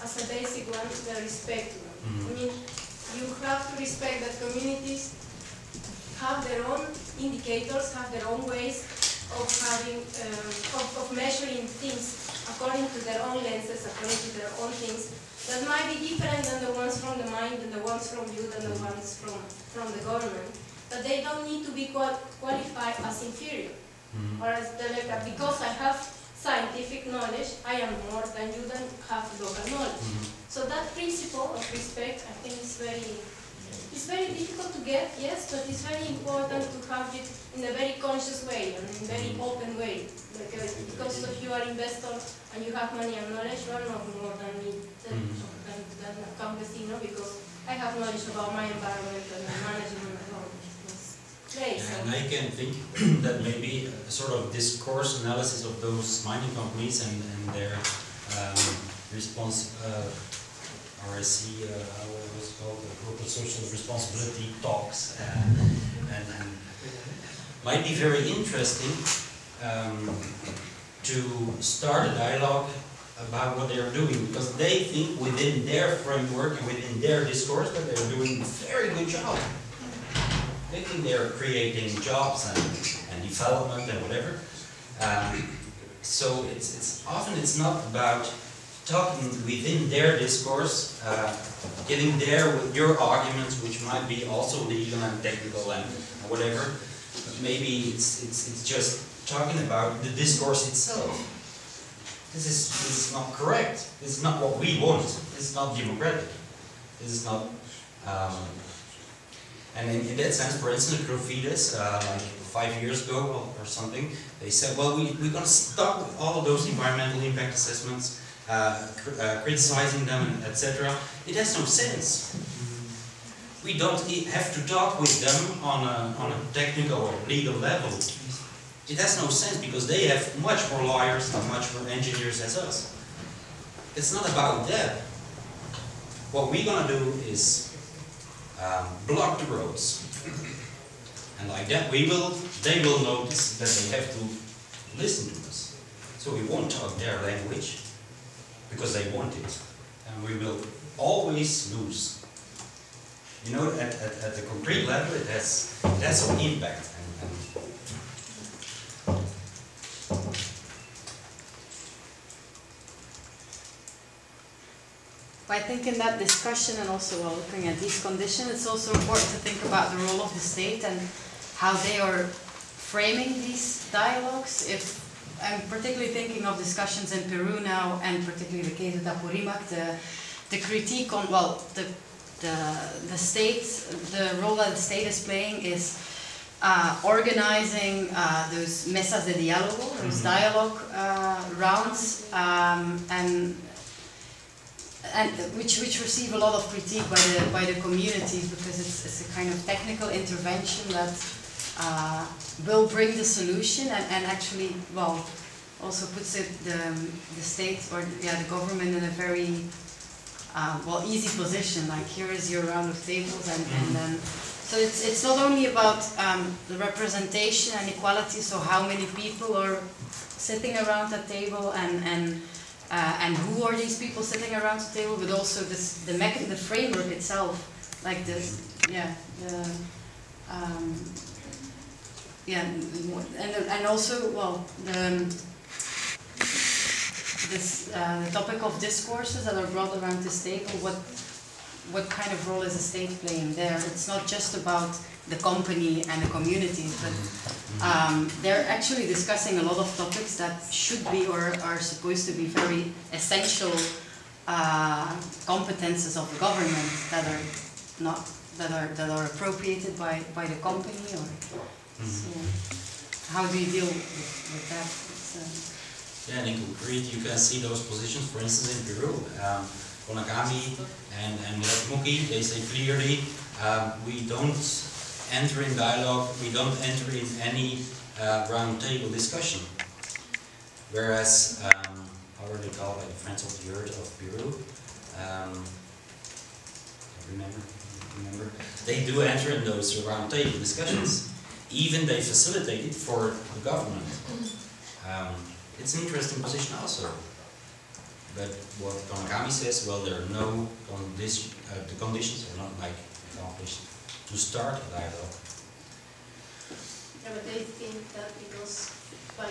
as a basic one, the respect one. I mean, you have to respect that communities have their own indicators, have their own ways of having, of measuring things according to their own lenses, according to their own things, that might be different than the ones from the mind, and the ones from you, and the ones from the government. But they don't need to be qualified as inferior, or as delicate, because I have scientific knowledge, I am more than you that have local knowledge. So that principle of respect, I think, is very difficult to get, yes, but it's very important to have it in a very conscious way and in a very open way. Because if you are an investor and you have money and knowledge, you are not more than me, than a campesino, because I have knowledge about my environment and my management of this place. And I can think that maybe a sort of discourse analysis of those mining companies and their response, RSC, how it was called, the corporate social responsibility talks, and might be very interesting to start a dialogue about what they are doing, because they think within their framework and within their discourse that they're doing a very good job. They think they're creating jobs and development and whatever. So it's often not about talking within their discourse, getting there with your arguments, which might be also legal and technical and whatever. But maybe it's just talking about the discourse itself. This is not correct. This is not what we want. This is not democratic. This is not. And in that sense, for instance, Profides, like 5 years ago or something, they said, well, we're going to stop with all of those environmental impact assessments, criticizing them, etc. It has no sense. We don't have to talk with them on a technical or legal level. It has no sense because they have much more lawyers and much more engineers as us. It's not about that. What we're going to do is block the roads. And like that they will notice that they have to listen to us. So we won't talk their language because they want it. And we will always lose. You know, at the concrete level it has some impact. I think in that discussion, and also while looking at these conditions, it's also important to think about the role of the state and how they are framing these dialogues. If I'm particularly thinking of discussions in Peru now, and particularly the case of Apurimac, the critique on, well, the state, the role that the state is playing is organizing those mesas de diálogo, those dialogue rounds, and which receive a lot of critique by the communities, because it's a kind of technical intervention that will bring the solution and actually, well, also puts the state or the government in a very well, easy position. Like, here is your round of tables, and then so it's not only about the representation and equality. So how many people are sitting around the table and who are these people sitting around the table, but also the framework itself, like this, and also, well, the topic of discourses that are brought around this table. What kind of role is the state playing there? It's not just about the company and the communities, but they're actually discussing a lot of topics that should be or are supposed to be very essential competences of the government that are not that are appropriated by the company. Or so how do you deal with that? Yeah, and in concrete, you can see those positions. For instance, in Peru, Konakami and Muki, they say clearly, we don't enter in dialogue, we don't enter in any round table discussion. Whereas, how are they called, like the Friends of the Earth of Peru? Remember? They do enter in those round table discussions. Even they facilitate it for the government. It's an interesting position also. But what Konakami says, well, there are no the conditions are not like accomplished to start a dialogue. Yeah, but they think that because by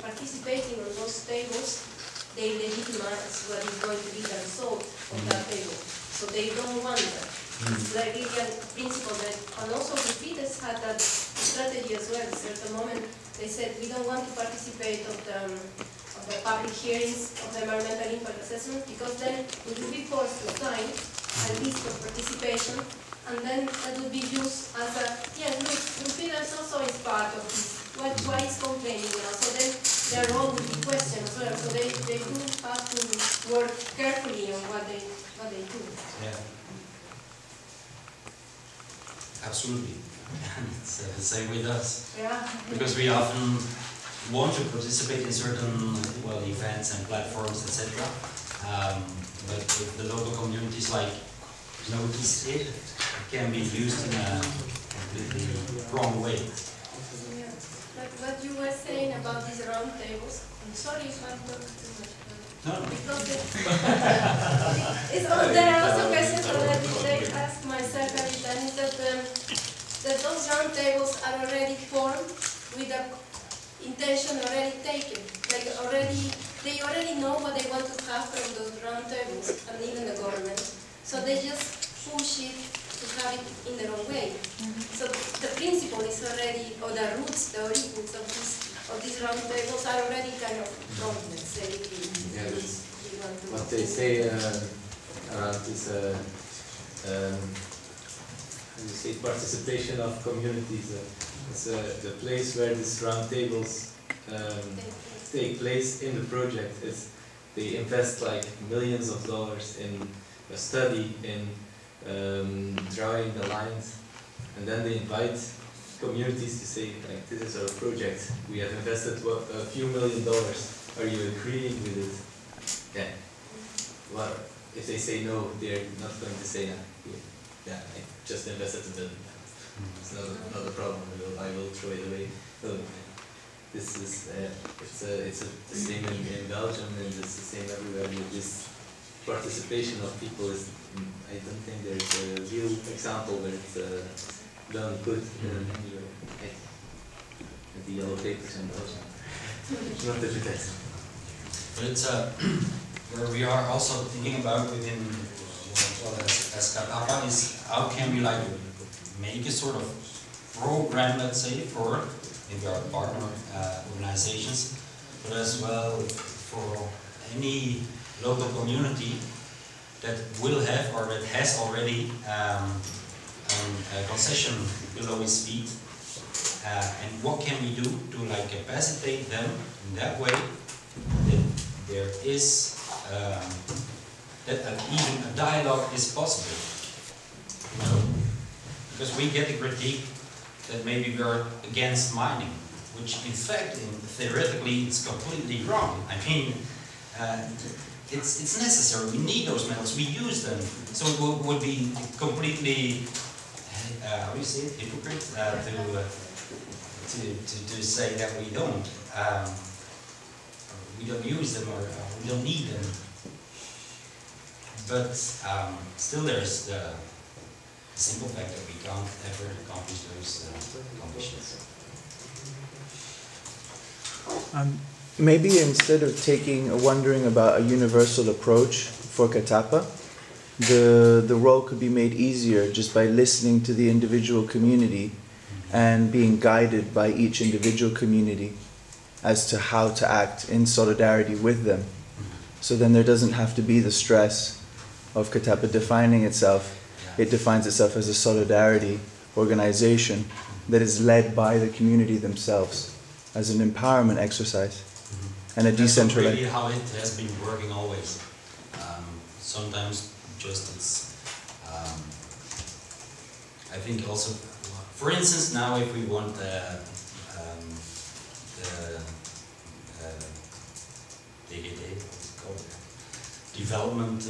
participating on those tables, they legitimize what is going to be the result of that table. So they don't want that. It's like really a principle that, and also the Fidesz had that strategy as well. At a certain moment, they said we don't want to participate of the public hearings of the environmental impact assessment because then we will be forced to sign a list of participation, and then that would be used as a, yes, look, Fidesz also is part of this. Why is complaining now? So then their role would be questioned as well. So they do have to work carefully on what they do. Yeah. Absolutely. It's the same with us. Yeah. Because we often want to participate in certain events and platforms, etc. But if the local communities notice it, it can be used in a completely wrong way. Yeah. But what you were saying about these round tables, I'm sorry if I talk too much. No. Because there are also questions that they ask myself every time, is that those round tables are already formed with the intention already taken. Like they already know what they want to have from those round tables, and even the government. So they just push it to have it in their own way. So the principle is already, or the roots, the origins of these round tables are already kind of wrong, let's say. Yeah, what they say around this, how do you say, participation of communities. It's the place where these round tables take place in the project. They invest like millions of dollars in a study, in drawing the lines, and then they invite communities to say, like, this is our project. We have invested a few $1 million. Are you agreeing with it? Yeah. Well, if they say no, they're not going to say no. Yeah, I just invested $1 million. It's not a problem. I will throw it away. So, this is it's the same in Belgium, and it's the same everywhere. This participation of people is, I don't think there's a real example where it's done good anywhere. The yellow papers in Belgium. Not the best. But it's where we are also thinking about within as CATAPA is how can we make a sort of program, let's say, for maybe our partner organizations, but as well for any local community that will have or that has already a concession below its feet, and what can we do to capacitate them in that way that there is that even a dialogue is possible, because we get the critique that maybe we are against mining, which in fact, theoretically, it's completely wrong. I mean, it's necessary. We need those metals. We use them. So it would be completely, how do you say it, hypocrite to say that we don't use them or we don't need them. But still, there's the simple fact that we can't ever accomplish those conditions. Maybe instead of wondering about a universal approach for CATAPA, the role could be made easier just by listening to the individual community and being guided by each individual community as to how to act in solidarity with them. So then there doesn't have to be the stress of CATAPA defining itself. It defines itself as a solidarity organization that is led by the community themselves as an empowerment exercise and a decentralized. That's really how it has been working always. Sometimes just it's, I think also, for instance, now if we want the mediate, what's it called? Development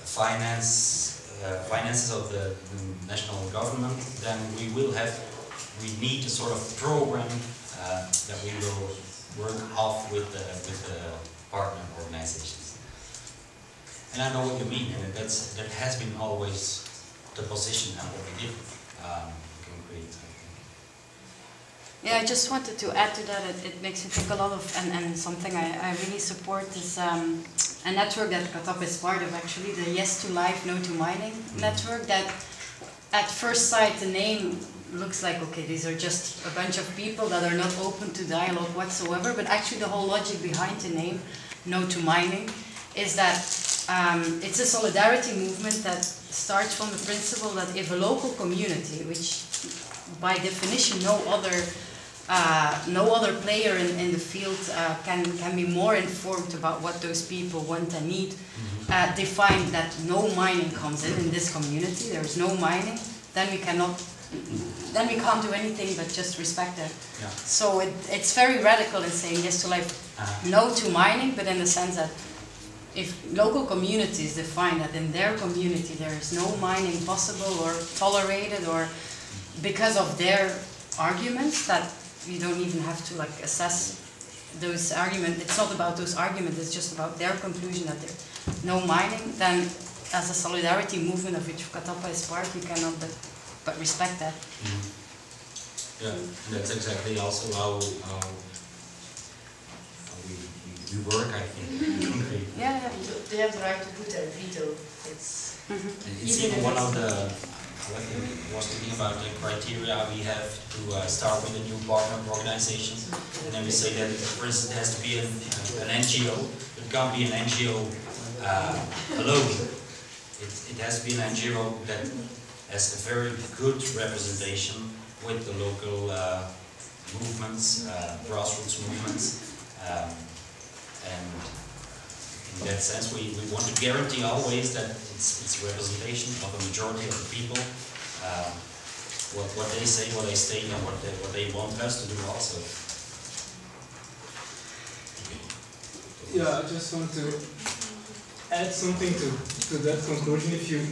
finances of the national government, then we need a sort of program that we will work off with the partner organizations. And I know what you mean, and that has been always the position and what we did concrete. Yeah, I just wanted to add to that. It makes me think a lot of, and something I really support is a network that CATAPA is part of, actually, the Yes to Life, No to Mining network. That at first sight the name looks like, okay, these are just a bunch of people that are not open to dialogue whatsoever, but actually the whole logic behind the name, No to Mining, is that it's a solidarity movement that starts from the principle that if a local community, which by definition no other player in the field can be more informed about what those people want and need, define that no mining comes in this community, there is no mining, then we can't do anything but just respect that. Yeah. So it's very radical in saying yes to life, no to mining, but in the sense that if local communities define that in their community there is no mining possible or tolerated, or because of their arguments, that you don't even have to like assess those arguments, it's not about those arguments, it's just about their conclusion that there's no mining, then as a solidarity movement of which CATAPA is part, we cannot but respect that. Yeah, and that's exactly also how we work, I think, concrete. Yeah. They have the right to put their veto. It's It's even one of the, I was thinking about the criteria we have to start with a new partner organization, and then we say that, for instance, it has to be an NGO. It can't be an NGO alone. It has to be an NGO that has a very good representation with the local movements, grassroots movements, and in that sense we want to guarantee always that it's representation of a majority of the people, what they say, what they state, and what they want us to do also. Yeah, I just want to add something to that conclusion. If you